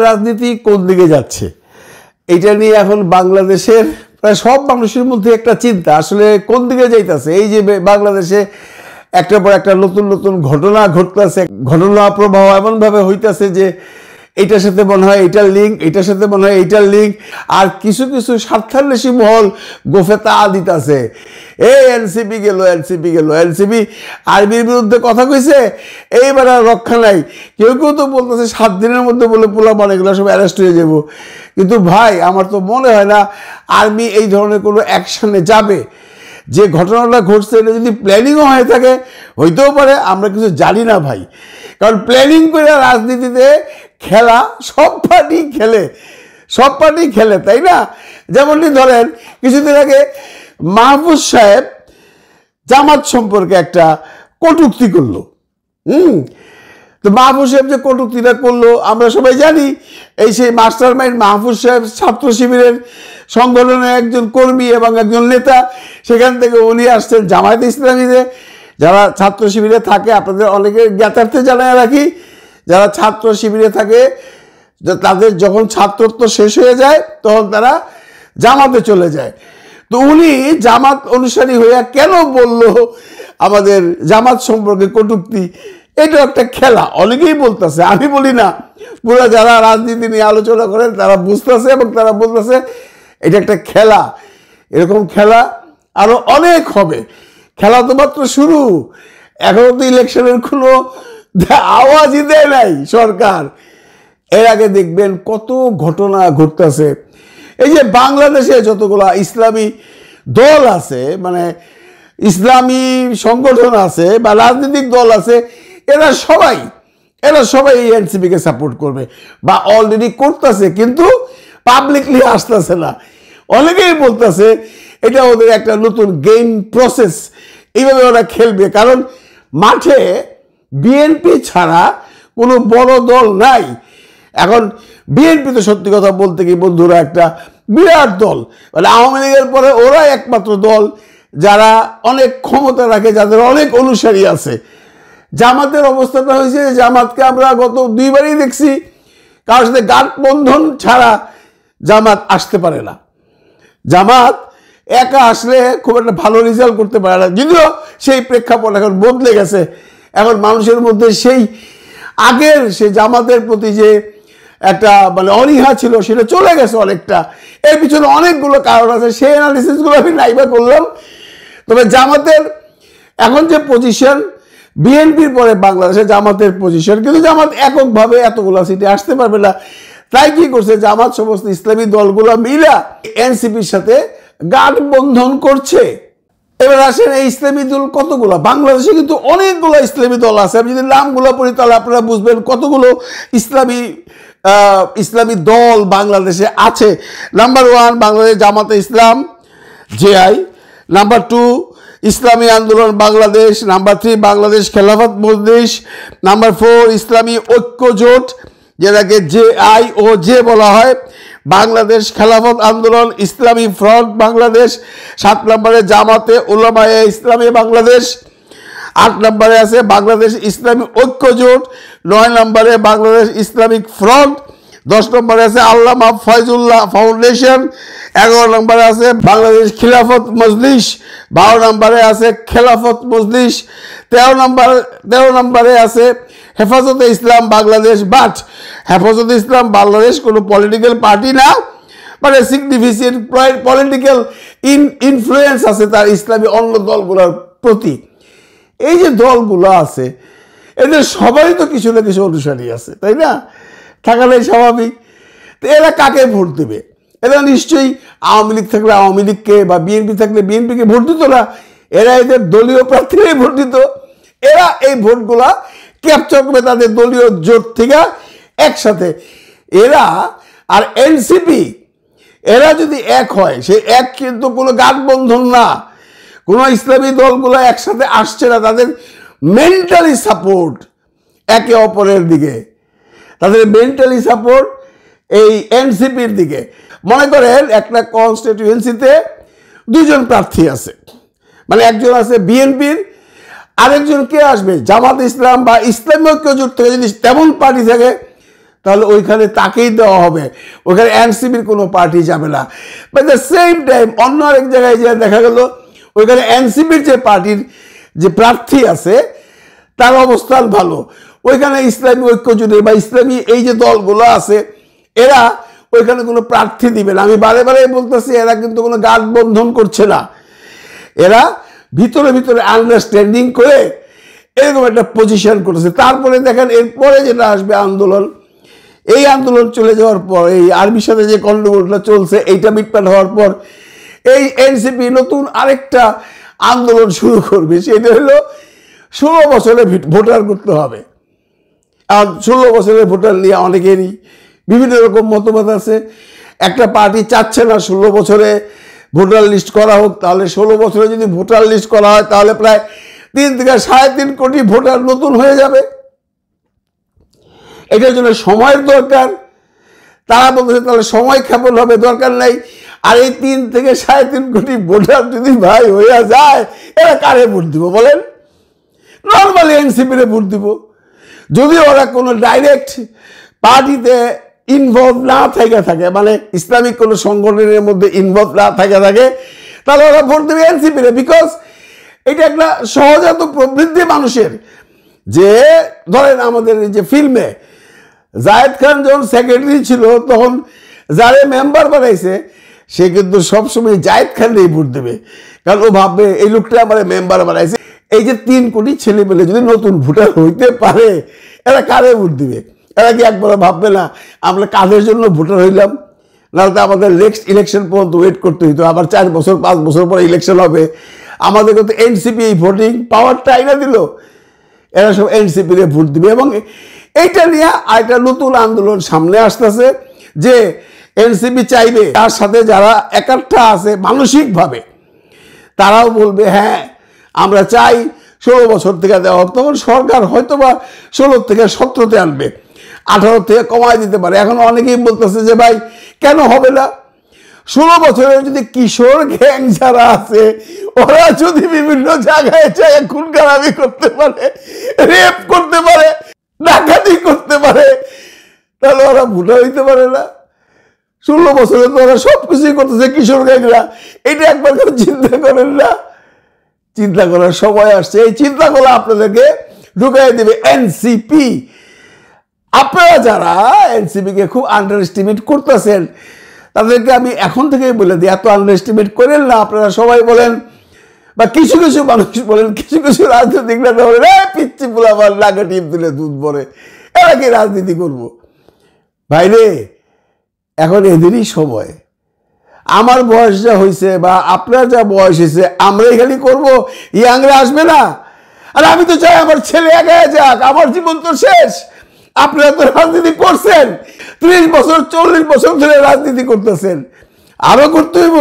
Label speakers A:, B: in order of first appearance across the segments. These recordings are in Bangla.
A: রাজনীতি কোন দিকে যাচ্ছে এটা নিয়ে এখন বাংলাদেশের প্রায় সব মানুষের মধ্যে একটা চিন্তা, আসলে কোন দিকে যাইতেছে। এই যে বাংলাদেশে একটার পর একটা নতুন নতুন ঘটনা ঘটতেছে, ঘটনা প্রবাহ এমনভাবে হইতেছে যে এইটার সাথে মনে হয় এইটার লিঙ্ক, এইটার সাথে মনে হয় এইটার লিঙ্ক, আর কিছু কিছু স্বার্থান্বেষী মহল গোফে তা দিতেছে, এনসিপি গেল, এনসিপি আর্মির বিরুদ্ধে কথা কইছে, এইবার আর রক্ষা নাই। কেউ কেউ তো বলতেছে 7 দিনের মধ্যে বলে পোলাপান এগুলো সব অ্যারেস্ট হয়ে যাব। কিন্তু ভাই আমার তো মনে হয় না আর্মি এই ধরনের কোনো অ্যাকশনে যাবে। যে ঘটনাটা ঘটছে এটা যদি প্ল্যানিংও হয়ে থাকে হইতেও পারে, আমরা কিছু জানি না ভাই। কারণ প্ল্যানিং করে রাজনীতিতে খেলা সব পার্টি খেলে, তাই না? যেমনটি ধরেন কিছুদিন আগে মাহফুজ সাহেব জামাত সম্পর্কে একটা কটূক্তি করলো। তো মাহফুজ সাহেব যে কটূক্তিটা করলো আমরা সবাই জানি। এই সেই মাস্টার মাইন্ড মাহফুজ সাহেব ছাত্র শিবিরের সংগঠনের একজন কর্মী এবং একজন নেতা। সেখান থেকে উনি আসছেন জামায়াতে ইসলামীতে। যারা ছাত্র শিবিরে থাকে, আপনাদের অনেকের জ্ঞাতার্থে জানায় রাখি, যারা ছাত্র শিবিরে থাকে তাদের যখন ছাত্রত্ব শেষ হয়ে যায় তখন তারা জামাতে চলে যায়। তো উনি জামাত অনুসারী হইয়া কেন বলল আমাদের জামাত সম্পর্কে কটূক্তি? এটা একটা খেলা, অনেকেই বলতেছে, আমি বলি না। পুরো যারা রাজনীতি নিয়ে আলোচনা করেন তারা বুঝতেছে এবং তারা বলতেছে এটা একটা খেলা। এরকম খেলা আরো অনেক হবে। খেলা তো মাত্র শুরু, এখনো তো ইলেকশনের কোনো আওয়াজই দেয় নাই সরকার। এর আগে দেখবেন কত ঘটনা ঘটতেছে। এই যে বাংলাদেশে যতগুলা ইসলামী দল আছে, মানে ইসলামী সংগঠন আছে বা রাজনৈতিক দল আছে, এরা সবাই এই এনসিপিকে সাপোর্ট করবে বা অলরেডি করতেছে, কিন্তু পাবলিকলি আসতেছে না। অনেকেই বলতেছে এটা ওদের একটা নতুন গেম প্রসেস, এইভাবে ওরা খেলবে। কারণ মাঠে বিএনপি ছাড়া কোনো বড় দল নাই। এখন বিএনপি তো সত্যি কথা বলতে কি বন্ধুরা একটা বিরাট দল, মানে আওয়ামী লীগের পরে ওরাই একমাত্র দল যারা অনেক ক্ষমতা রাখে, যাদের অনেক অনুসারী আছে। জামাতের অবস্থাটা হয়েছে, জামাতকে আমরা গত 2 বারই দেখছি কারোর সাথে গাঁটবন্ধন ছাড়া জামাত আসতে পারে না। জামাত একা আসলে খুব একটা ভালো রেজাল্ট করতে পারে না, যদিও সেই প্রেক্ষাপট এখন বদলে গেছে। এখন মানুষের মধ্যে সেই আগের সে জামাতের প্রতি যে একটা মানে অনীহা ছিল সেটা চলে গেছে অনেকটা। এর পিছনে অনেকগুলো কারণ আছে, সেই অ্যানালিসিসগুলো আমি নাইবা করলাম। তবে জামাতের এখন যে পজিশন, বিএনপির পরে বাংলাদেশে জামাতের পজিশন, কিন্তু জামাত এককভাবে এতগুলো সিটে আসতে পারবে না। তাই কি করছে জামাত সমস্ত ইসলামী দলগুলো মিলা এনসিপির সাথে গাঠবন্ধন করছে। এবার আসেন এই ইসলামী দল কতগুলো, বাংলাদেশে কিন্তু অনেকগুলো ইসলামী দল আছে। আমি যদি নামগুলো পড়ি তাহলে আপনারা বুঝবেন কতগুলো ইসলামী দল বাংলাদেশে আছে। নাম্বার 1 বাংলাদেশ জামাতে ইসলাম জেআই, নাম্বার 2 ইসলামী আন্দোলন বাংলাদেশ, নাম্বার 3 বাংলাদেশ খেলাফত মজলিস, নাম্বার 4 ইসলামী ঐক্য জোট যেটাকে JIOJ বলা হয়, বাংলাদেশ খেলাফত আন্দোলন ইসলামী ফ্রন্ট বাংলাদেশ, 7 নম্বরে জামাতে উলামায়ে ইসলামী বাংলাদেশ, 8 নম্বরে আছে বাংলাদেশ ইসলামী ঐক্য জোট, 9 নম্বরে বাংলাদেশ ইসলামিক ফ্রন্ট, 10 নম্বরে আছে আল্লামা ফয়জুল্লাহ ফাউন্ডেশন, 11 নম্বরে আছে বাংলাদেশ খিলাফত মজলিস, 12 নম্বরে আছে খেলাফত মজলিস, 13 নম্বরে আছে হেফাজতে ইসলাম বাংলাদেশ। বাট হেফাজতে ইসলাম বাংলাদেশ কোনো পলিটিক্যাল পার্টি না, মানে সিগনিফিকেন্ট পলিটিক্যাল ইনফ্লুয়েন্স আছে তার ইসলামী অন্য দলগুলোর প্রতি। এই যে দলগুলো আছে এদের সবারই তো কিছু না কিছু অনুসারী আছে, তাই না? থাকাটাই স্বাভাবিক। তো এরা কাকে ভোট দেবে? এরা নিশ্চয়ই আওয়ামী লীগ থাকলে আওয়ামী লীগকে বা বিএনপি থাকলে বিএনপিকে ভোট দিত না, এরা এদের দলীয় প্রার্থীরাই ভোট দিত। এরা এই ভোটগুলা ক্যাপচার করবে তাদের দলীয় জোট থেকে একসাথে। এরা আর এনসিপি এরা যদি এক হয়, সেই এক কিন্তু কোনো গাঠবন্ধন না, কোনো ইসলামী দলগুলো একসাথে আসছে না। তাদের মেন্টালি সাপোর্ট একে অপরের দিকে, তাদের মেন্টালি সাপোর্ট এই এনসিপির দিকে। মনে করেন একটা কনস্টিটিউয়েন্সিতে 2 জন প্রার্থী আছে, মানে একজন আছে বিএনপির, আরেকজন কে আসবে জামাত ইসলাম বা ইসলামী ঐক্য জোট থেকে। যদি তেমন পার্টি থাকে তাহলে ওইখানে তাকেই দেওয়া হবে, ওইখানে এনসিপির কোনো পার্টি যাবে না। বাট দ্য সেম টাইম অন্য আরেক জায়গায় যে দেখা গেল ওইখানে এনসিপির যে পার্টির যে প্রার্থী আছে তার অবস্থান ভালো, ওইখানে ইসলামী ঐক্য জোটে বা ইসলামী এই যে দলগুলো আছে এরা ওইখানে কোনো প্রার্থী দিবে না। আমি বারে বারে বলতেছি এরা কিন্তু কোনো গাঢ় বন্ধন করছে না, এরা ভিতরে ভিতরে আন্ডারস্ট্যান্ডিং করে এরকম একটা পজিশন করেছে। তারপরে দেখেন এরপরে যেটা আসবে আন্দোলন, এই আন্দোলন চলে যাওয়ার পর এই আর্মির সাথে যে গন্ডগোলটা চলছে এইটা মিটমাট হওয়ার পর এই এনসিপি নতুন আরেকটা আন্দোলন শুরু করবে, সেটা হলো 16 বছরে ভোটার করতে হবে। আর 16 বছরের ভোটার নিয়ে অনেকেরই বিভিন্ন রকম মতবাদ আছে। একটা পার্টি চাচ্ছে না 16 বছরে ভোটার লিস্ট করা হোক, তাহলে 16 বছরে যদি ভোটার লিস্ট করা হয় তাহলে প্রায় 3 থেকে 3.5 কোটি ভোটার নতুন হয়ে যাবে। এটার জন্য সময়ের দরকার। তারা বলতেছে তাহলে সময় ক্ষেপণ হবে, দরকার নাই। আর এই 3 থেকে 3.5 কোটি ভোটার যদি ভাই হয়ে যায়, এরা কারে ভোট দিব বলেন? নর্মালি এনসিপিরে ভোট দিব। যদি ওরা কোনো ডাইরেক্ট পার্টিতে ইনভলভ না থাকে, মানে ইসলামিক কোনো সংগঠনের মধ্যে ইনভলভ না থাকে, তাহলে ওরা ভোট দেবে এনসিপিরে। বিকজ এটা একটা সহজাত প্রবৃত্তি মানুষের, যে ধরেন আমাদের যে ফিল্মে জায়েদ খান যখন সেক্রেটারি ছিল তখন যারে মেম্বার বানাইছে সে কিন্তু সবসময় জায়েদ খানকেই ভোট দেবে, কারণ ও ভাববে এই লোকটা আমার মেম্বার বানাইছে। এই যে 3 কোটি ছেলে পেলে যদি নতুন ভোটার হইতে পারে, এরা কারে ভোট দিবে? এরা কি একবার ভাববে না আমরা কাদের জন্য ভোটার হইলাম? নাহলে তো আমাদের নেক্সট ইলেকশন পর্যন্ত ওয়েট করতে হইতো, আবার 4 বছর 5 বছর পরে ইলেকশন হবে। আমাদেরকে তো এনসিপি এই ভোটিং পাওয়ারটা আইনা দিল, এরা সব এনসিপিতে ভোট দিবে। এবং এইটা নিয়ে আরেকটা নতুন আন্দোলন সামনে আসতেছে, যে এনসিপি চাইবে তার সাথে যারা একাট্টা আছে মানসিকভাবে তারাও বলবে হ্যাঁ আমরা চাই 16 বছর থেকে দেওয়া হোক। তখন সরকার হয়তো বা 16 থেকে 17তে আনবে, 18 থেকে কমায় দিতে পারে। এখন অনেকেই বলতেছে যে ভাই কেন হবে না, 16 বছরের যদি কিশোর গ্যাং যারা আছে ওরা যদি বিভিন্ন জায়গায় খুন খারাপি করতে পারে, রেপ করতে পারে, ডাকাতি করতে পারে, তাহলে ওরা ভোটার হইতে পারে না? 16 বছরে তো ওরা সব কিছুই করতেছে কিশোর গ্যাংরা। এটা একবার কেউ চিন্তা করেন না? চিন্তা করার সময় আসছে, এই চিন্তাগুলো আপনাদেরকে ঢুকাই দেবে এনসিপি। আপনারা যারা এনসিপিকে খুব আন্ডার এস্টিমেট করতেছেন তাদেরকে আমি এখন থেকেই বলে দিই, এত আন্ডার এস্টিমেট করেন না। আপনারা সবাই বলেন বা কিছু কিছু মানুষ বলেন, কিছু কিছু রাজনৈতিক নেতা বলেন পিচ্ছি পোলাবার লাগা টিপ দিলে দুধ পড়ে, এরা কি রাজনীতি করবো? ভাইরে এখন এদেরই সময়। আমার বয়স যা হয়েছে বা আপনার যা বয়স হয়েছে আমরাই খালি করবো, ইয়াংরা আসবে না। আর আমি তো চাই আমার ছেলে এগিয়ে যাক, আমার জীবন তো শেষ। আপনারা তো রাজনীতি করছেন 30 বছর 40 বছর ধরে রাজনীতি করতেছেন, আরো করতে হইব,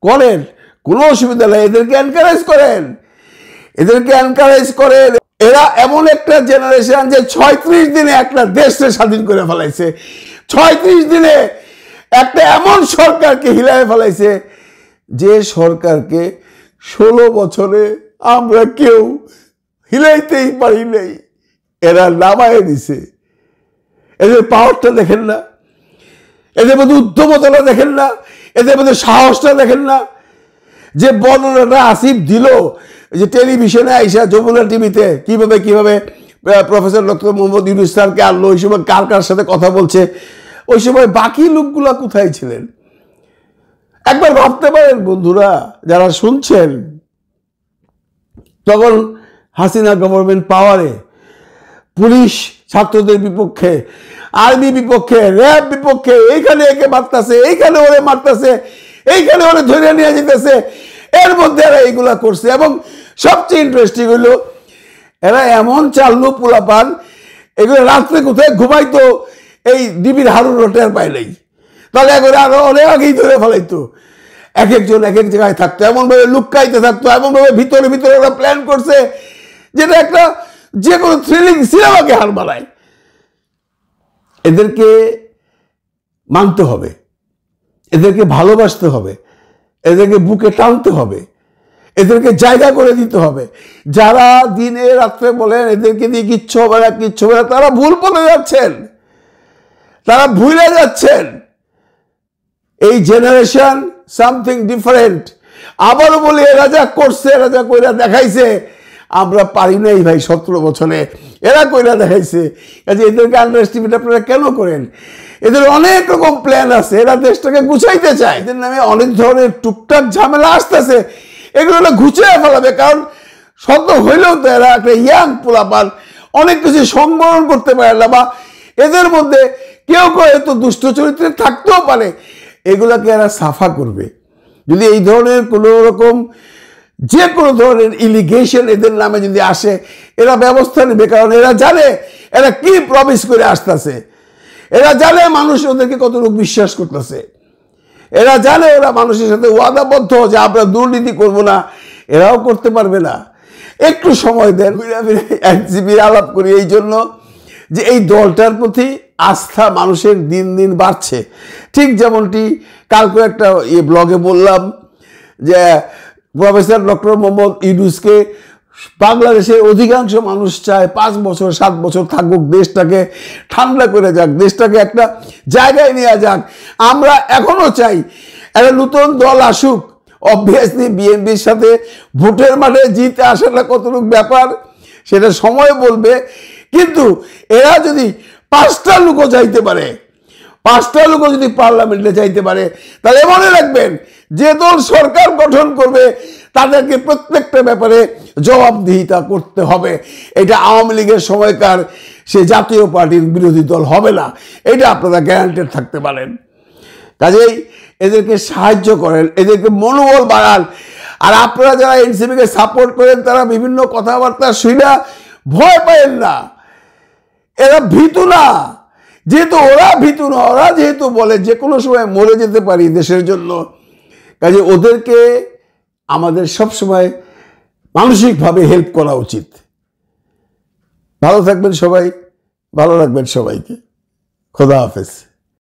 A: করেন, কোনো অসুবিধা নেই। এদেরকে এনকারেজ করেন, এদেরকে এনকারেজ করেন। এরা এমন একটা জেনারেশন যে 36 দিনে একটা দেশকে স্বাধীন করে ফেলাইছে, 36 দিনে একটা এমন সরকারকে হিলায় ফেলাইছে যে সরকারকে 16 বছরে আমরা কেউ হিলাইতেই পারি নাই। এরা নামায় দিছে। এদের পাওয়ারটা দেখেন না, এদের মধ্যে উদ্যমতা দেখেন না, এদের মধ্যে সাহসটা দেখেন না। যে বর্ণনাটা আসিফ দিল যে টেলিভিশনে আইসা যমুনা টিভিতে কিভাবে প্রফেসর ডক্টর মোহাম্মদ ইউনূস স্যারকে আনলো, ওই সময় কার কার সাথে কথা বলছে, ওই সময় বাকি লোকগুলা কোথায় ছিলেন? একবার ভাবতে পারেন বন্ধুরা যারা শুনছেন, তখন হাসিনা গভর্নমেন্ট পাওয়ারে, পুলিশ ছাত্রদের বিপক্ষে, আর্মি বিপক্ষে, র্যাব বিপক্ষে, এইখানে একে মারতেছে, এইখানে ওরে মারতেছে, এইখানে ওরে ধরে নিয়ে যেতেছে, এর মধ্যে এরা এইগুলা করছে। এবং সবচেয়ে ইন্টারেস্টিং হইল এরা এমন চাল্লু পোলাপান, এগুলো রাত্রে কোথায় ঘুমাইতো এই ডিবির হারুন রোটের পায় নাই, তাহলে একবারে আরো অনেক আগেই ধরে ফেলাইতো। এক একজন এক এক জায়গায় থাকতো, এমনভাবে লুক্কাইতে থাকতো, এমনভাবে ভিতরে ভিতরে ওরা প্ল্যান করছে যেটা একটা যে কোনো থ্রিলিং সিনেমাকে হার মানায়। এদেরকে মানতে হবে, এদেরকে ভালোবাসতে হবে, এদেরকে বুকে টানতে হবে, এদেরকে জায়গা করে দিতে হবে। যারা দিনে রাত্রে বলেন এদেরকে দিয়ে কিচ্ছু হবে না, কিচ্ছু হবে না, তারা ভুল বলে যাচ্ছেন। তারা ভুলে যাচ্ছেন এই জেনারেশন সামথিং ডিফারেন্ট। আবারও বলি, এরা যা করছে, এরা যা কইরা দেখাইছে, আমরা পারি নাই ভাই 17 বছরে, এরা কইরা দেখাইছে। কাজে এদেরকে আন্ডার এস্টিমেট আপনারা কেন করেন? এদের অনেক রকম প্ল্যান আছে, এরা দেশটাকে গুছাইতে চায়। এদের নামে অনেক ধরনের টুকটাক ঝামেলা আসতেছে, এগুলো ঘুচিয়ে ফেলাবে। কারণ শত হইলেও তো এরা একটা ইয়াং পোলাপান, অনেক কিছু সংবরণ করতে পারে না, বা এদের মধ্যে কেউ কেউ এত দুষ্ট চরিত্রে থাকতেও পারে, এগুলাকে এরা সাফা করবে। যদি এই ধরনের কোনো রকম যে কোনো ধরনের ইলিগেশন এদের নামে যদি আসে, এরা ব্যবস্থা নেবে। কারণ এরা জানে এরা কি প্রমিস করে আসতেছে, এরা জানে মানুষ ওদেরকে কতটুকু বিশ্বাস করতেছে, এরা জানে ওরা মানুষের সাথে ওয়াদাবদ্ধ যে আমরা দুর্নীতি করব না, এরাও করতে পারবে না। একটু সময় দেন। এনসিপির আলাপ করি এই জন্য যে এই দলটার প্রতি আস্থা মানুষের দিন দিন বাড়ছে। ঠিক যেমনটি কালকে একটা ব্লগে বললাম যে প্রফেসর ডক্টর মোহাম্মদ ইউনূসকে বাংলাদেশের অধিকাংশ মানুষ চায় 5 বছর 7 বছর থাকুক, দেশটাকে ঠান্ডা করে যাক, দেশটাকে একটা জায়গায় নিয়ে যাক। আমরা এখনো চাই একটা নতুন দল আসুক। অবভিয়াসলি বিএনপির সাথে ভোটের মাঠে জিতে আসাটা কতটুকু ব্যাপার সেটা সময় বলবে, কিন্তু এরা যদি 5টা লোকও চাইতে পারে, 5টা লোকও যদি পার্লামেন্টে চাইতে পারে, তাহলে মনে রাখবেন যে দল সরকার গঠন করবে তাদেরকে প্রত্যেকটা ব্যাপারে জবাবদিহিতা করতে হবে। এটা আওয়ামী লীগের সময়কার সে জাতীয় পার্টির বিরোধী দল হবে না, এটা আপনারা গ্যারান্টেড থাকতে পারেন। কাজেই এদেরকে সাহায্য করেন, এদেরকে মনোবল বাড়ান। আর আপনারা যারা এনসিপিকে সাপোর্ট করেন তারা বিভিন্ন কথাবার্তা শুনে ভয় পাবেন না, এরা ভীতু না। যেহেতু ওরা ভীতু না, ওরা যেহেতু বলে যে কোনো সময় মরে যেতে পারি দেশের জন্য, কাজে ওদেরকে আমাদের সবসময় মানসিকভাবে হেল্প করা উচিত। ভালো থাকবেন সবাই, ভালো রাখবেন সবাইকে। খোদা হাফেজ।